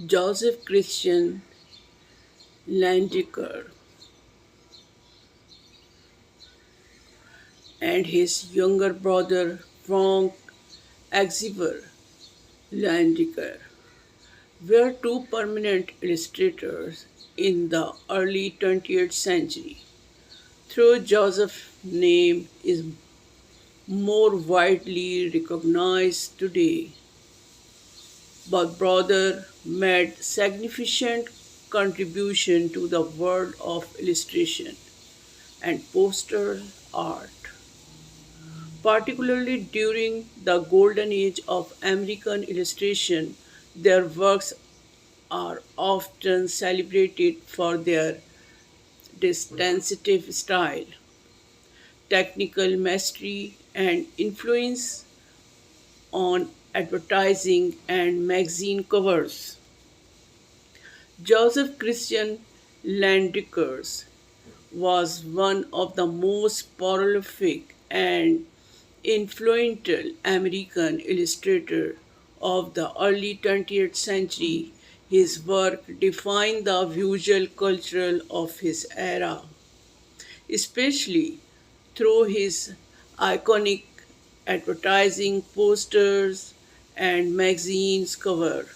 Joseph Christian Landiker and his younger brother Frank Xaver Landiker were two prominent illustrators in the early 20th century. Though Joseph's name is more widely recognized today, both brothers made significant contribution to the world of illustration and poster art, particularly during the golden age of American illustration. Their works are often celebrated for their distinctive style, technical mastery, and influence on advertising and magazine covers. Joseph Christian Landiker was one of the most prolific and influential American illustrator of the early 20th century. His work defined the visual culture of his era, especially through his iconic advertising posters and magazines cover.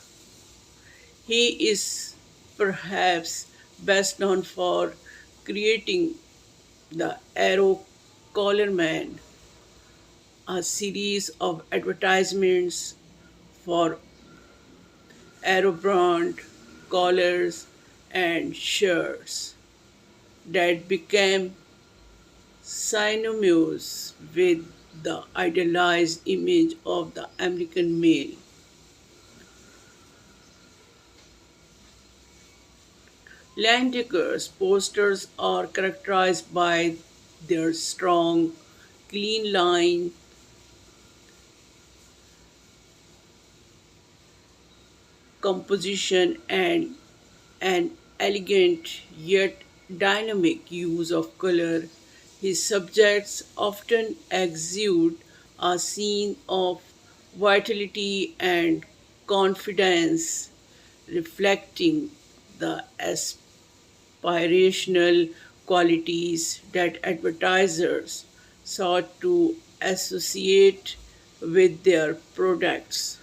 He is perhaps best known for creating the Arrow Collar Man, a series of advertisements for Arrow brand collars and shirts that became synonymous with the idealized image of the American male. Landeker's posters are characterized by their strong, clean line composition and an elegant yet dynamic use of color. His subjects often exude a scene of vitality and confidence, reflecting the aspirational qualities that advertisers sought to associate with their products.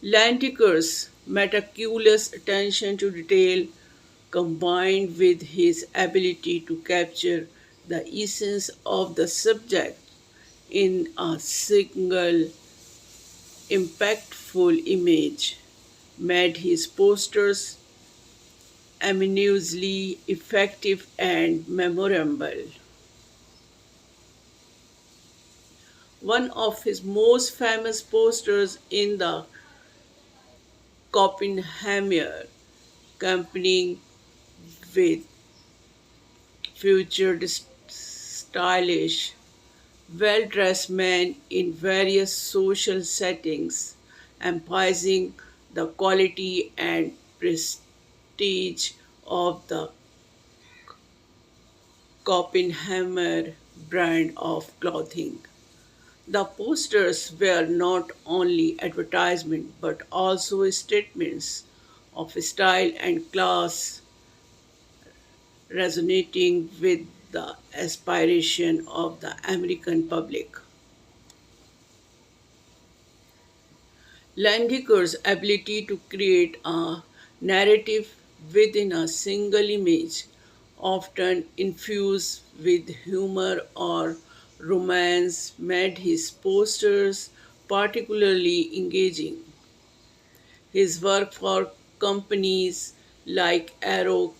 Lanticus' meticulous attention to detail, combined with his ability to capture the essence of the subject in a single impactful image, made his posters eminently effective and memorable. One of his most famous posters in the Copenhagen Company with future stylish, well dressed men in various social settings, emphasizing the quality and prestige of the Copenhagen brand of clothing. The posters were not only advertisements but also statements of style and class, resonating with the aspiration of the American public. Landiker's ability to create a narrative within a single image, often infused with humor or romance, made his posters particularly engaging. His work for companies like Arrow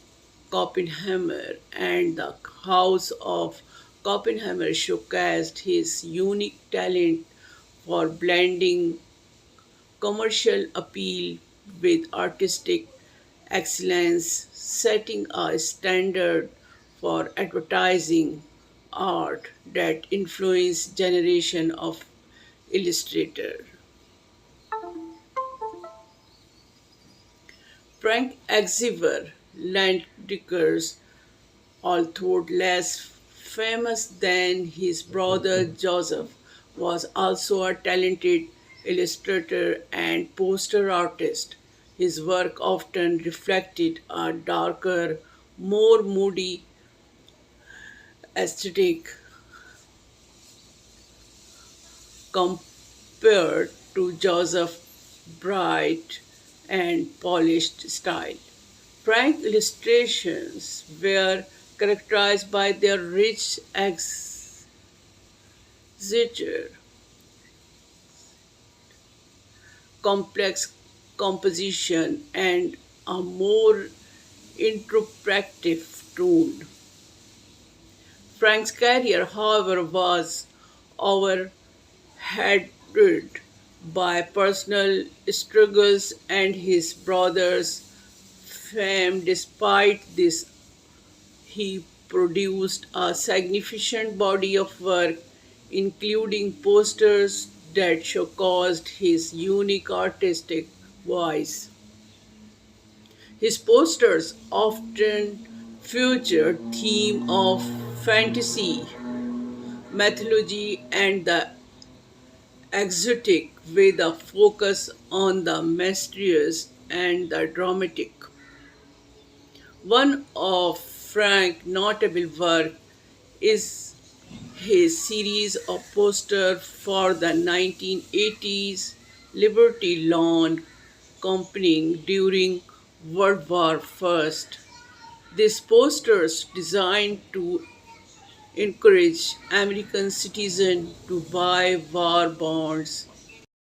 Copenhagen and the House of Copenhagen showcased his unique talent for blending commercial appeal with artistic excellence, setting a standard for advertising art that influenced generation of illustrators. Frank Xavier Landeckers, although less famous than his brother Joseph, was also a talented illustrator, and poster artist. His work often reflected a darker, more moody aesthetic compared to Joseph's bright and polished style. Frank illustrations were characterized by their rich exposure, complex composition, and a more introspective tone. Frank's career, however, was overshadowed by personal struggles and his brother's fame. Despite this, he produced a significant body of work, including posters that showcased his unique artistic voice. His posters often featured themes of fantasy, mythology, and the exotic, with a focus on the mysterious and the dramatic. One of Frank's notable work is his series of posters for the 1980s Liberty Lawn Company during World War I. These posters designed to encourage American citizens to buy war bonds